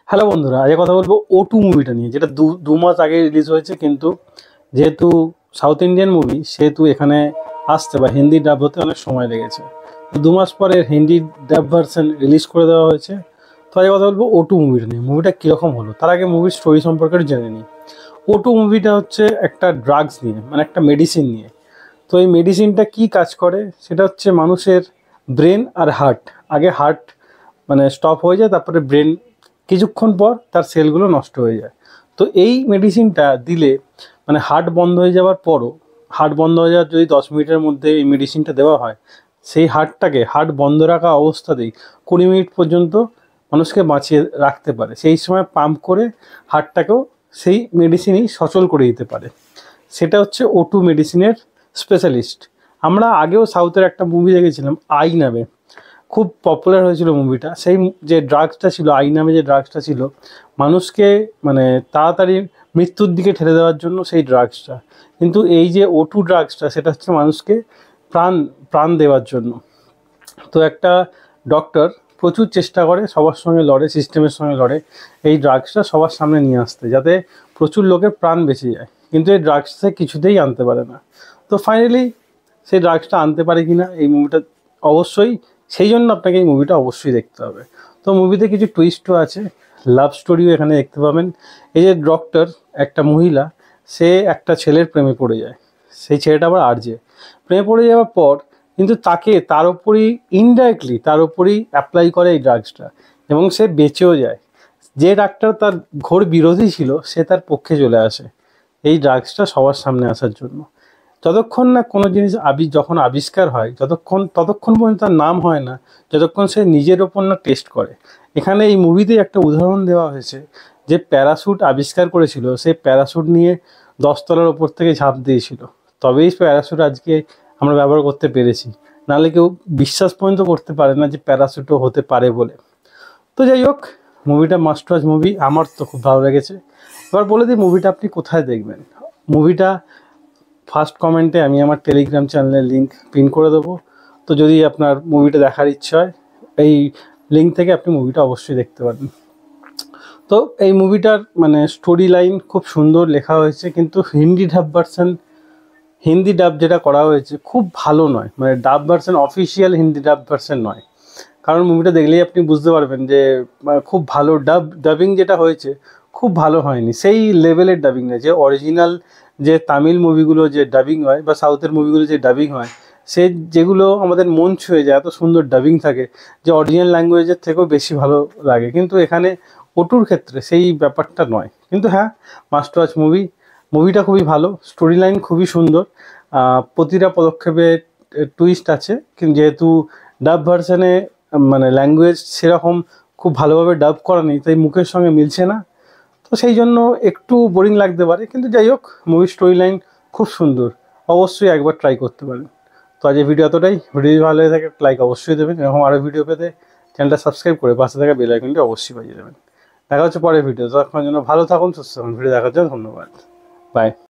Hello বন্ধুরা, আজকে কথা বলবো O2 মুভিটা নিয়ে, যেটা দু মাস আগে রিলিজ হয়েছে। কিন্তু যেহেতু সাউথ ইন্ডিয়ান মুভি, সেহেতু এখানে আসতে বা হিন্দি ডাব হতে অনেক সময় লেগেছে। তো 2 মাস পরে হিন্দি ডাব ভার্সন রিলিজ করে দেওয়া হয়েছে। তো আজকে কথা বলবো O2 মুভিটা নিয়ে। মুভিটা কীরকম হলো তার আগে মুভির স্টোরি সম্পর্কে একটু জেনে নিই। O2 মুভিটা হচ্ছে একটা ড্রাগস নিয়ে, মানে একটা মেডিসিন নিয়ে। তো এই মেডিসিনটা কি কাজ করে সেটা হচ্ছে মানুষের ব্রেন আর হার্ট, আগে হার্ট মানে স্টপ হয়ে যায়, তারপরে ব্রেন কিছুক্ষণ পর তার সেলগুলো নষ্ট হয়ে যায়। তো এই মেডিসিনটা দিলে মানে হার্ট বন্ধ হয়ে যাওয়ার পরও, হার্ট বন্ধ হয়ে যাওয়ার যদি 10 মিনিটের মধ্যে এই মেডিসিনটা দেওয়া হয়, সেই হার্ট বন্ধ রাখা অবস্থাতেই 20 মিনিট পর্যন্ত মানুষকে বাঁচিয়ে রাখতে পারে। সেই সময় পাম্প করে হার্টটাকেও সেই মেডিসিনই সচল করে দিতে পারে। সেটা হচ্ছে O2 মেডিসিনের স্পেশালিস্ট। আমরা আগেও সাউথের একটা মুভি দেখেছিলাম আই নামে, খুব পপুলার হয়েছিল মুভিটা। সেই যে ড্রাগসটা ছিল, আই নামে যে ড্রাগসটা ছিল, মানুষকে মানে তাড়াতাড়ি মৃত্যুর দিকে ঠেলে দেওয়ার জন্য সেই ড্রাগসটা। কিন্তু এই যে O2 ড্রাগসটা, সেটা হচ্ছে মানুষকে প্রাণ দেওয়ার জন্য। তো একটা ডক্টর প্রচুর চেষ্টা করে, সবার সঙ্গে লড়ে, সিস্টেমের সঙ্গে লড়ে এই ড্রাগসটা সবার সামনে নিয়ে আসতে, যাতে প্রচুর লোকের প্রাণ বেঁচে যায়। কিন্তু এই ড্রাগসটা কিছুতেই আনতে পারে না। তো ফাইনালি সেই ড্রাগসটা আনতে পারে কি না এই মুভিটা অবশ্যই, সেই জন্য আপনাকে এই মুভিটা অবশ্যই দেখতে হবে। তো মুভিতে কিছু টুইস্টও আছে, লাভ স্টোরিও এখানে দেখতে পাবেন। এই যে ডক্টর, একটা মহিলা, সে একটা ছেলের প্রেমে পড়ে যায়। সেই ছেলেটা আবার আরজে। প্রেমে পড়ে যাওয়ার পর কিন্তু তার ওপরই ইনডাইরেক্টলি তার ওপরই অ্যাপ্লাই করে এই ড্রাগসটা, এবং সে বেঁচেও যায়। যে ডাক্তার তার ঘোর বিরোধী ছিল, সে তার পক্ষে চলে আসে এই ড্রাগসটা সবার সামনে আসার জন্য। যতক্ষণ না কোনো জিনিস যখন আবিষ্কার হয়, ততক্ষণ পর্যন্ত তার নাম হয় না, যতক্ষণ সে নিজের ওপর না টেস্ট করে। এখানে এই মুভিতে একটা উদাহরণ দেওয়া হয়েছে, যে প্যারাশুট আবিষ্কার করেছিল, সে প্যারাশুট নিয়ে 10 তলার ওপর থেকে ঝাঁপ দিয়েছিল, তবেই প্যারাশুট আজকে আমরা ব্যবহার করতে পেরেছি। নাহলে কেউ বিশ্বাস পর্যন্ত করতে পারে না যে প্যারাশুটও হতে পারে বলে। তো যাই হোক, মুভিটা মাস্ট ওয়াচ মুভি, আমার তো খুব ভালো লেগেছে। এবার বলে দিই মুভিটা আপনি কোথায় দেখবেন। মুভিটা ফার্স্ট কমেন্টে আমি আমার টেলিগ্রাম চ্যানেলের লিঙ্ক পিন করে দেবো। তো যদি আপনার মুভিটা দেখার ইচ্ছা হয়, এই লিঙ্ক থেকে আপনি মুভিটা অবশ্যই দেখতে পারবেন। তো এই মুভিটার মানে স্টোরি লাইন খুব সুন্দর লেখা হয়েছে, কিন্তু হিন্দি ডাব যেটা করা হয়েছে খুব ভালো নয়। মানে ডাব ভার্সন, অফিসিয়াল হিন্দি ডাব ভার্সন নয়। কারণ মুভিটা দেখলেই আপনি বুঝতে পারবেন যে খুব ভালো ডাবিং যেটা হয়েছে খুব ভালো হয়নি, সেই লেভেলের ডাবিং নয়। যে অরিজিনাল যে তামিল মুভিগুলো যে ডাবিং হয়, বা সাউথের মুভিগুলো যে ডাবিং হয়, সে যেগুলো আমাদের মন ছুঁয়ে যায়, এত সুন্দর ডাবিং থাকে যে অরিজিনাল ল্যাঙ্গুয়েজের থেকেও বেশি ভালো লাগে। কিন্তু এখানে O2'র ক্ষেত্রে সেই ব্যাপারটা নয়। কিন্তু হ্যাঁ, মাস্ট ওয়াচ মুভিটা খুবই ভালো, স্টোরি লাইন খুবই সুন্দর, প্রতিটা পদক্ষেপে টুইস্ট আছে। কিন্তু যেহেতু ডাব ভার্সানে মানে ল্যাঙ্গুয়েজ সেরকম খুব ভালোভাবে ডাব করা নেই, তাই মুখের সঙ্গে মিলছে না। তো সেই জন্য একটু বোরিং লাগতে পারে। কিন্তু যাই হোক, মুভির স্টোরি লাইন খুব সুন্দর, অবশ্যই একবার ট্রাই করতে পারেন। তো আজ এই ভিডিও এতটাই। ভিডিও ভালো হয়ে থাকে লাইক অবশ্যই দেবেন, এরকম আরও ভিডিও পেতে চ্যানেলটা সাবস্ক্রাইব করে পাশে থাকা বেল আইকনটি অবশ্যই বাজিয়ে দেবেন। দেখা হচ্ছে পরের ভিডিও। ততক্ষণের জন্য ভালো থাকুন, সুস্থ থাকুন। ভিডিও দেখার জন্য ধন্যবাদ। বাই।